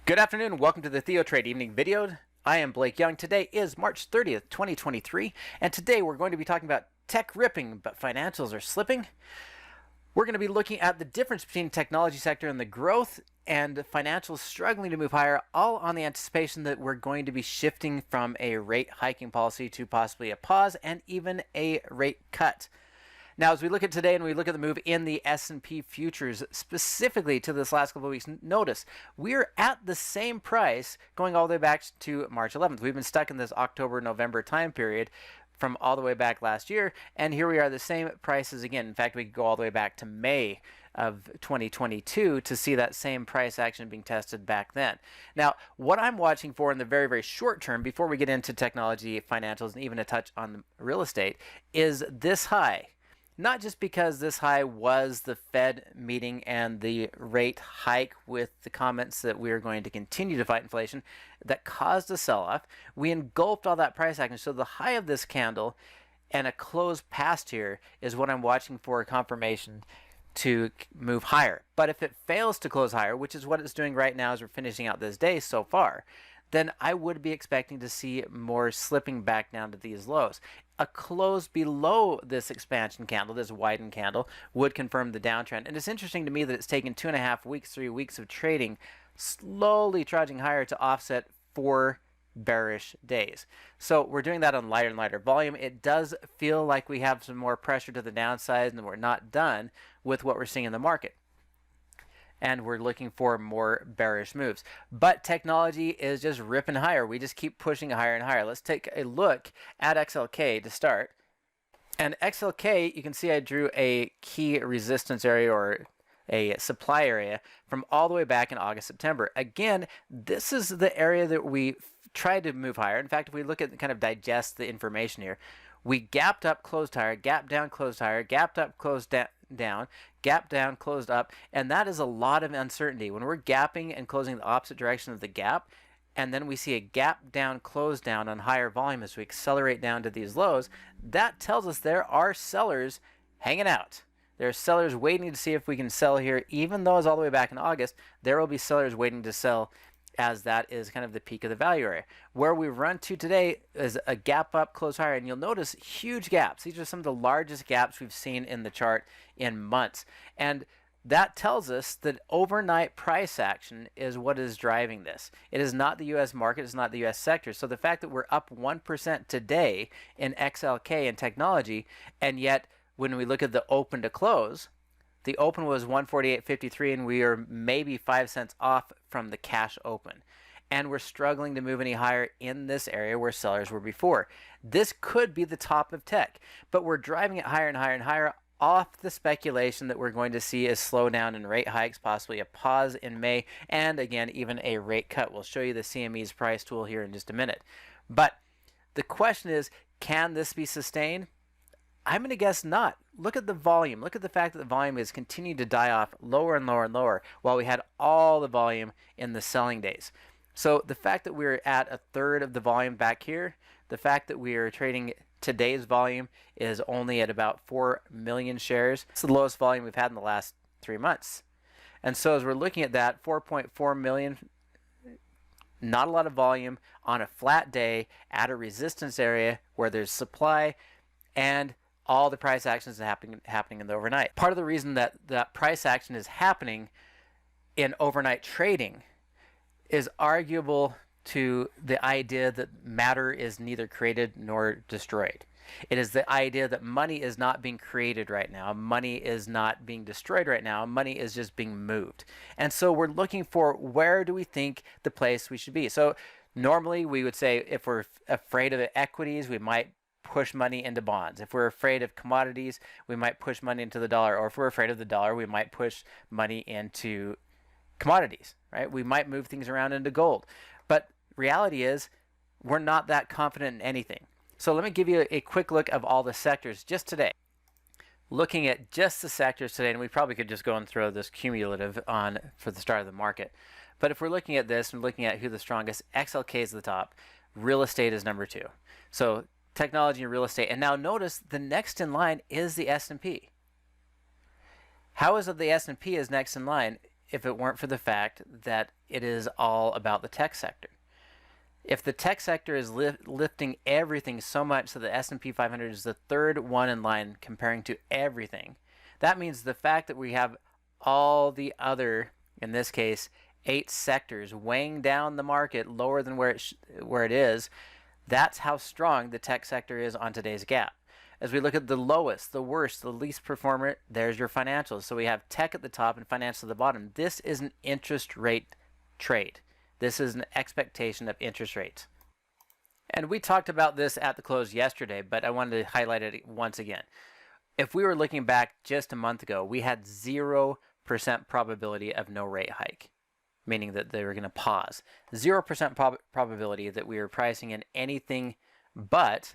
Good afternoon. Welcome to the TheoTrade evening video. I am Blake Young. Today is March 30th, 2023, and today we're going to be talking about tech ripping, but financials are slipping. We're going to be looking at the difference between technology sector and the growth, and financials struggling to move higher, all on the anticipation that we're going to be shifting from a rate hiking policy to possibly a pause and even a rate cut. Now, as we look at today and we look at the move in the S&P futures, specifically to this last couple of weeks, notice we're at the same price going all the way back to March 11th. We've been stuck in this October-November time period from all the way back last year, and here we are, the same prices again. In fact, we could go all the way back to May of 2022 to see that same price action being tested back then. Now, what I'm watching for in the very, very short term, before we get into technology, financials, and even a touch on real estate, is this high. Not just because this high was the Fed meeting and the rate hike with the comments that we are going to continue to fight inflation that caused a sell-off. We engulfed all that price action. So the high of this candle and a close past here is what I'm watching for, a confirmation to move higher. But if it fails to close higher, which is what it's doing right now as we're finishing out this day so far, then I would be expecting to see more slipping back down to these lows. A close below this expansion candle, this widened candle, would confirm the downtrend. And it's interesting to me that it's taken 2.5 weeks, 3 weeks of trading, slowly trudging higher to offset 4 bearish days. So we're doing that on lighter and lighter volume. It does feel like we have some more pressure to the downside and we're not done with what we're seeing in the market. And we're looking for more bearish moves. But technology is just ripping higher. We just keep pushing higher and higher. Let's take a look at XLK to start. And XLK, you can see I drew a key resistance area or a supply area from all the way back in August, September. Again, this is the area that we tried to move higher. In fact, if we look at kind of digest the information here, we gapped up, closed higher, gapped down, closed higher, gapped up, closed down, gap down, closed up, and that is a lot of uncertainty. When we're gapping and closing the opposite direction of the gap, and then we see a gap down, close down on higher volume as we accelerate down to these lows, that tells us there are sellers hanging out. There are sellers waiting to see if we can sell here. Even though it's all the way back in August, there will be sellers waiting to sell, as that is kind of the peak of the value area. Where we run to today is a gap up, close higher, and you'll notice huge gaps. These are some of the largest gaps we've seen in the chart in months. And that tells us that overnight price action is what is driving this. It is not the U.S. market, it's not the U.S. sector. So the fact that we're up 1% today in XLK and technology, and yet when we look at the open to close, the open was 148.53, and we are maybe 5 cents off from the cash open. And we're struggling to move any higher in this area where sellers were before. This could be the top of tech, but we're driving it higher and higher and higher off the speculation that we're going to see a slowdown in rate hikes, possibly a pause in May, and again, even a rate cut. We'll show you the CME's price tool here in just a minute. But the question is, can this be sustained? I'm going to guess not. Look at the volume. Look at the fact that the volume is continuing to die off lower and lower and lower while we had all the volume in the selling days. So the fact that we're at a third of the volume back here, the fact that we are trading today's volume is only at about 4 million shares. It's the lowest volume we've had in the last 3 months. And so as we're looking at that, 4.4 million, not a lot of volume on a flat day at a resistance area where there's supply and all the price actions happening in the overnight. Part of the reason that that price action is happening in overnight trading is arguable to the idea that matter is neither created nor destroyed. It is the idea that money is not being created right now. Money is not being destroyed right now. Money is just being moved. And so we're looking for, where do we think the place we should be? So normally we would say, if we're afraid of equities, we might push money into bonds. If we're afraid of commodities, we might push money into the dollar. Or if we're afraid of the dollar, we might push money into commodities, right? We might move things around into gold. But reality is, we're not that confident in anything. So let me give you a quick look of all the sectors just today. Looking at just the sectors today, and we probably could just go and throw this cumulative on for the start of the market. But if we're looking at this and looking at who the strongest, XLK is the top, real estate is number 2. So technology and real estate. And now notice the next in line is the S&P. How is it the S&P is next in line? if it weren't for the fact that it is all about the tech sector. If the tech sector is lifting everything so much so the S&P 500 is the third one in line comparing to everything, that means the fact that we have all the other, in this case, 8 sectors weighing down the market lower than where it is, that's how strong the tech sector is on today's gap. As we look at the lowest, the worst, the least performer, there's your financials. So we have tech at the top and financials at the bottom. This is an interest rate trade. This is an expectation of interest rates. And we talked about this at the close yesterday, but I wanted to highlight it once again. If we were looking back just a month ago, we had 0% probability of no rate hike, meaning that they were going to pause. 0% probability that we were pricing in anything but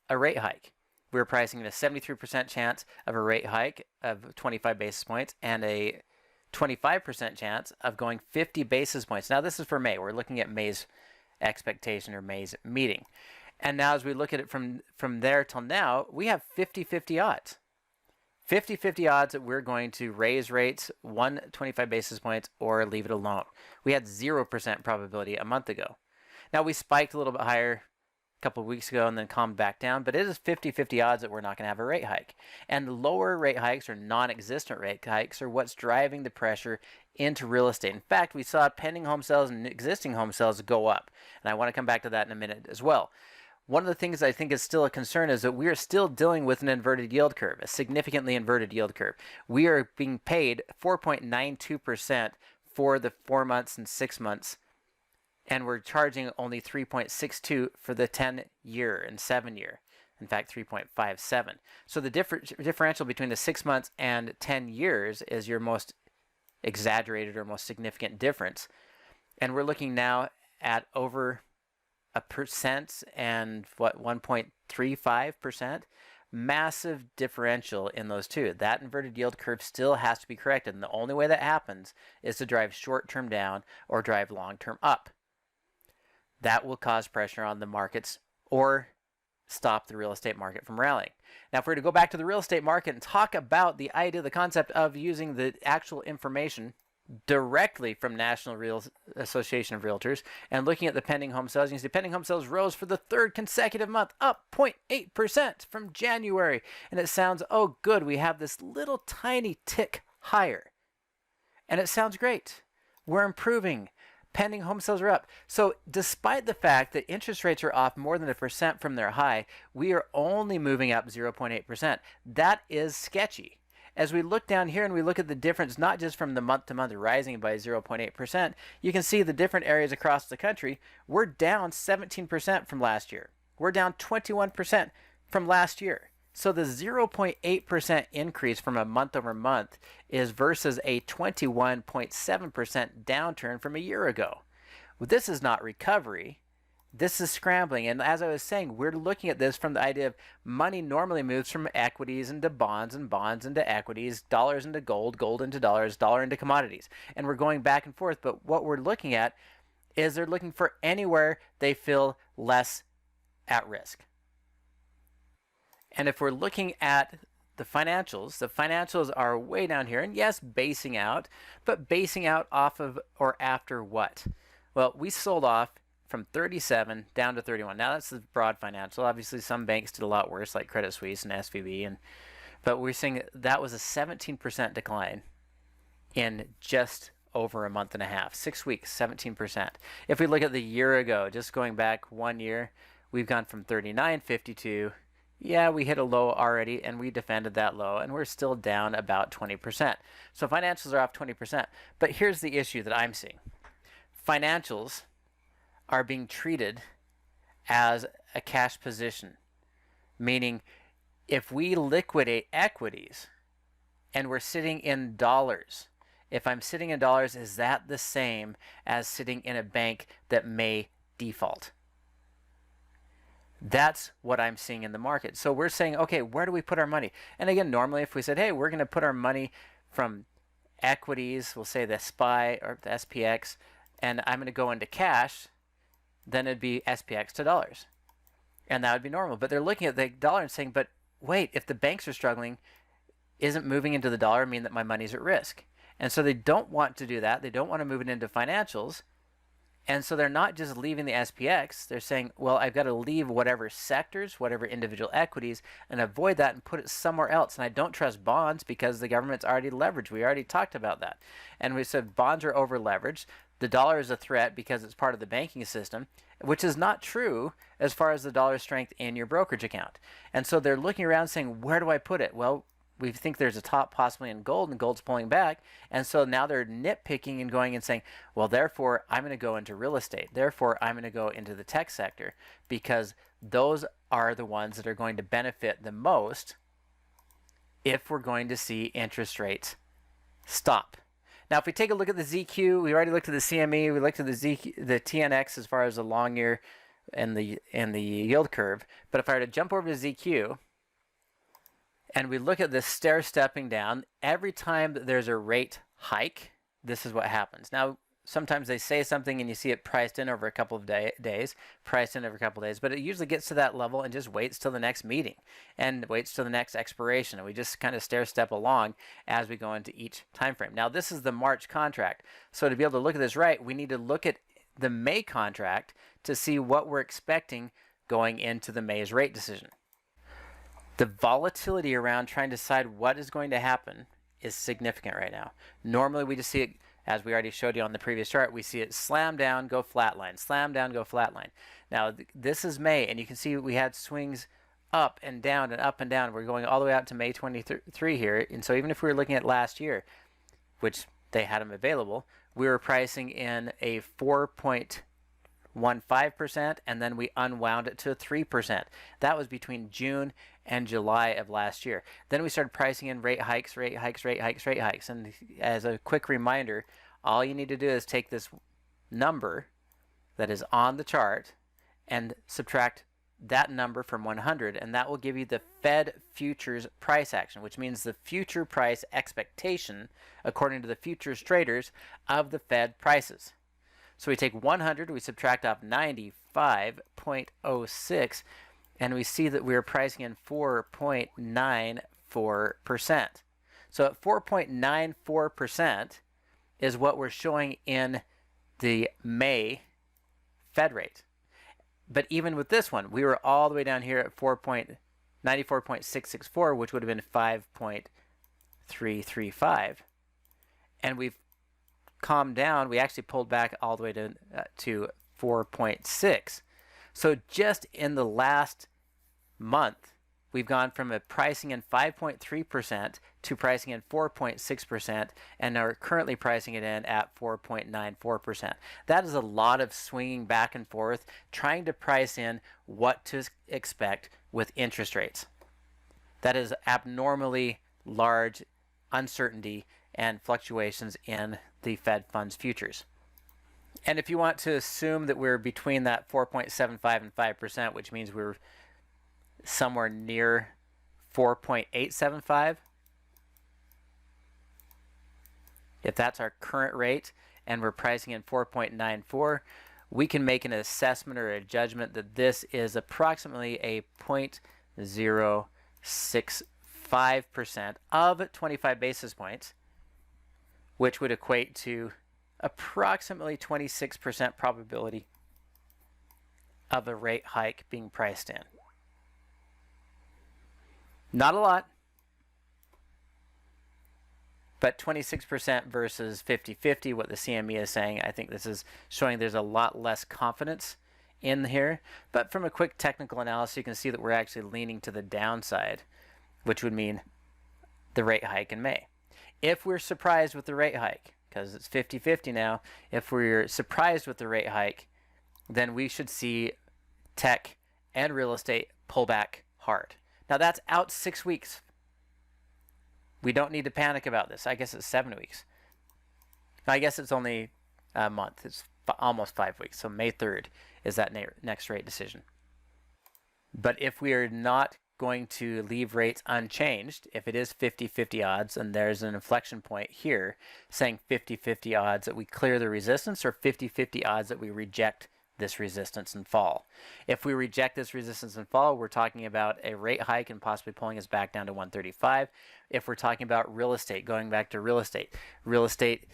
a rate hike. We were pricing in a 73% chance of a rate hike of 25 basis points and a 25% chance of going 50 basis points. Now this is for May. We're looking at May's expectation or May's meeting. And now as we look at it from there till now, we have 50-50 odds. 50-50 odds that we're going to raise rates 25 basis points or leave it alone. We had 0% probability a month ago. Now we spiked a little bit higher couple of weeks ago and then calmed back down, but it is 50-50 odds that we're not going to have a rate hike. And lower rate hikes or non-existent rate hikes are what's driving the pressure into real estate. In fact, we saw pending home sales and existing home sales go up, and I want to come back to that in a minute as well. One of the things I think is still a concern is that we are still dealing with an inverted yield curve, a significantly inverted yield curve. We are being paid 4.92% for the 4 months and 6 months, and we're charging only 3.62 for the 10-year and 7-year. In fact, 3.57. So the differential between the 6 months and 10 years is your most exaggerated or most significant difference. And we're looking now at over 1% and 1.35%. Massive differential in those two. That inverted yield curve still has to be corrected. And the only way that happens is to drive short-term down or drive long-term up. That will cause pressure on the markets or stop the real estate market from rallying. Now, if we're to go back to the real estate market and talk about the idea, the concept of using the actual information directly from National Association of Realtors and looking at the pending home sales, you can see pending home sales rose for the third consecutive month, up 0.8% from January. And it sounds, oh good, we have this little tiny tick higher. And it sounds great. We're improving. Pending home sales are up. So despite the fact that interest rates are off more than 1% from their high, we are only moving up 0.8%. That is sketchy. As we look down here and we look at the difference, not just from the month to month rising by 0.8%, you can see the different areas across the country. We're down 17% from last year. We're down 21% from last year. So the 0.8% increase from a month over month is versus a 21.7% downturn from a year ago. Well, this is not recovery. This is scrambling. And as I was saying, we're looking at this from the idea of money normally moves from equities into bonds and bonds into equities, dollars into gold, gold into dollars, dollar into commodities. And we're going back and forth. But what we're looking at is they're looking for anywhere they feel less at risk. And if we're looking at the financials are way down here. And yes, basing out, but basing out off of or after what? Well, we sold off from 37 down to 31. Now that's the broad financial. Obviously, some banks did a lot worse, like Credit Suisse and SVB. But we're seeing that was a 17% decline in just over a month and a half. 6 weeks, 17%. If we look at the year ago, just going back 1 year, we've gone from 39.52. Yeah, we hit a low already, and we defended that low, and we're still down about 20%. So financials are off 20%. But here's the issue that I'm seeing. Financials are being treated as a cash position, meaning if we liquidate equities and we're sitting in dollars, if I'm sitting in dollars, is that the same as sitting in a bank that may default? That's what I'm seeing in the market. So we're saying, okay, where do we put our money? And again, normally if we said, hey, we're going to put our money from equities, we'll say the SPY or the SPX, and I'm going to go into cash, then it'd be SPX to dollars. And that would be normal. But they're looking at the dollar and saying, but wait, if the banks are struggling, isn't moving into the dollar mean that my money's at risk? And so they don't want to do that. They don't want to move it into financials. And so they're not just leaving the SPX. They're saying, well, I've got to leave whatever sectors, whatever individual equities, and avoid that and put it somewhere else. And I don't trust bonds because the government's already leveraged. We already talked about that. And we said bonds are over leveraged. The dollar is a threat because it's part of the banking system, which is not true as far as the dollar's strength in your brokerage account. And so they're looking around saying, where do I put it? Well, we think there's a top possibly in gold, and gold's pulling back. And so now they're nitpicking and going and saying, well, therefore, I'm going to go into real estate. Therefore, I'm going to go into the tech sector because those are the ones that are going to benefit the most if we're going to see interest rates stop. Now, if we take a look at the ZQ, we already looked at the CME, we looked at the TNX as far as the long year and the yield curve. But if I were to jump over to ZQ, and we look at this stair-stepping down, every time that there's a rate hike, this is what happens. Now, sometimes they say something and you see it priced in over a couple of days, but it usually gets to that level and just waits till the next meeting and waits till the next expiration. And we just kind of stair-step along as we go into each time frame. Now, this is the March contract. So to be able to look at this right, we need to look at the May contract to see what we're expecting going into the May's rate decision. The volatility around trying to decide what is going to happen is significant right now. Normally we just see it, as we already showed you on the previous chart, we see it slam down, go flatline, slam down, go flatline. Now this is May, and you can see we had swings up and down and up and down. We're going all the way out to May 23 here. And so even if we were looking at last year, which they had them available, we were pricing in a 4.15%, and then we unwound it to 3%. That was between June and July of last year. Then we started pricing in rate hikes. And as a quick reminder, all you need to do is take this number that is on the chart and subtract that number from 100, and that will give you the Fed futures price action, which means the future price expectation according to the futures traders of the Fed prices. So we take 100, we subtract off 95.06, and we see that we're pricing in 4.94%. So at 4.94% is what we're showing in the May Fed rate. But even with this one, we were all the way down here at 94.664, which would have been 5.335. And we've calmed down. We actually pulled back all the way to 4.6. So just in the last month, we've gone from a pricing in 5.3% to pricing in 4.6%, and are currently pricing it in at 4.94%. That is a lot of swinging back and forth, trying to price in what to expect with interest rates. That is abnormally large uncertainty and fluctuations in the Fed funds futures. And if you want to assume that we're between that 4.75 and 5%, which means we're somewhere near 4.875, if that's our current rate and we're pricing in 4.94, we can make an assessment or a judgment that this is approximately a 0.065% of 25 basis points, which would equate to approximately 26% probability of a rate hike being priced in. Not a lot, but 26% versus 50-50, what the CME is saying, I think this is showing there's a lot less confidence in here. But from a quick technical analysis, you can see that we're actually leaning to the downside, which would mean the rate hike in May. If we're surprised with the rate hike, because it's 50-50 now, if we're surprised with the rate hike, then we should see tech and real estate pull back hard. Now that's out 6 weeks. We don't need to panic about this. I guess it's 7 weeks. I guess it's only a month. It's almost 5 weeks. So May 3rd is that next rate decision. But if we are not going to leave rates unchanged, if it is 50-50 odds, and there's an inflection point here saying 50-50 odds that we clear the resistance, or 50-50 odds that we reject this resistance and fall. If we reject this resistance and fall, we're talking about a rate hike and possibly pulling us back down to 135. If we're talking about real estate, going back to real estate,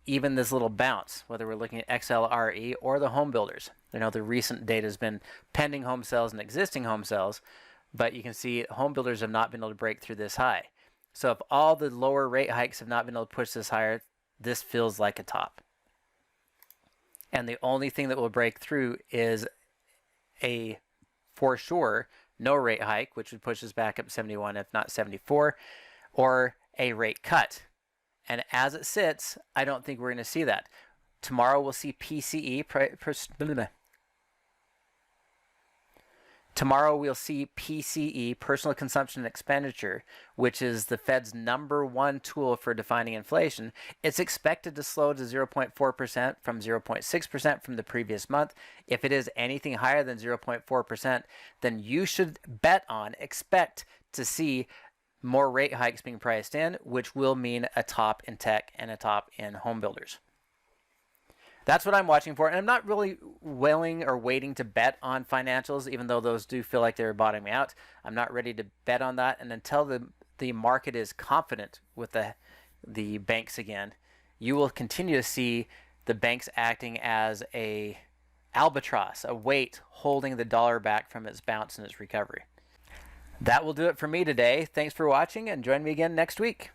even this little bounce, whether we're looking at XLRE or the home builders. I know the recent data has been pending home sales and existing home sales, but you can see home builders have not been able to break through this high. So if all the lower rate hikes have not been able to push this higher, this feels like a top. And the only thing that will break through is a, for sure, no rate hike, which would push us back up 71, if not 74, or a rate cut. And as it sits, I don't think we're going to see that. Tomorrow we'll see PCE, personal consumption and expenditure, which is the Fed's #1 tool for defining inflation. It's expected to slow to 0.4% from 0.6% from the previous month. If it is anything higher than 0.4%, then you should expect to see more rate hikes being priced in, which will mean a top in tech and a top in home builders. That's what I'm watching for, and I'm not really willing or waiting to bet on financials, even though those do feel like they're bottoming out. I'm not ready to bet on that, and until the market is confident with the banks again, you will continue to see the banks acting as a albatross, a weight holding the dollar back from its bounce and its recovery. That will do it for me today. Thanks for watching, and join me again next week.